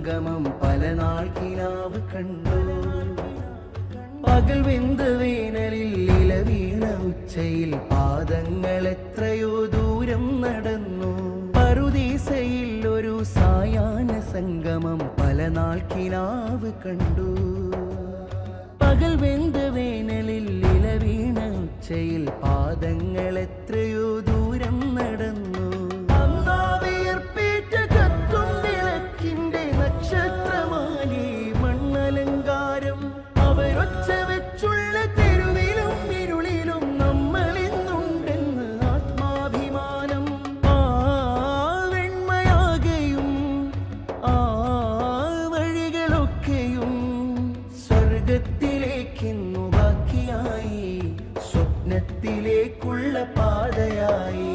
സംഗമം പല നാൾ കിനാവ് കണ്ടു. പകൽ വെന്ത വേനലിൽ ഇല വീണ ഉച്ചയിൽ പാദങ്ങൾ എത്രയോ ദൂരം നടന്നു. പറുദീസയിൽ ഒരു സായാഹ്ന സംഗമം പല നാൾ കിനാവ് കണ്ടു. പകൽ വെന്ത വേനലിൽ ഇല വീണ ഉച്ചയിൽ പാദങ്ങൾ എത്രയോ ദൂരം നടന്നു. വിയർപ്പേറ്റ കത്തും വിളക്കിന്റെ നക്ഷത്രമാലി മണ്ണലങ്കാരം അവരൊച്ച വെച്ചുള്ള തെരുവിലും ഇരുളിലും നമ്മളിന്നുണ്ടെന്ന് ആത്മാഭിമാനം. ആ വെണ്മയാകെയും ആ വഴികളൊക്കെയും സ്വർഗത്തിലേക്കിന്നു ബാക്കിയായി, സ്വപ്നത്തിലേക്കുള്ള പാതയായി.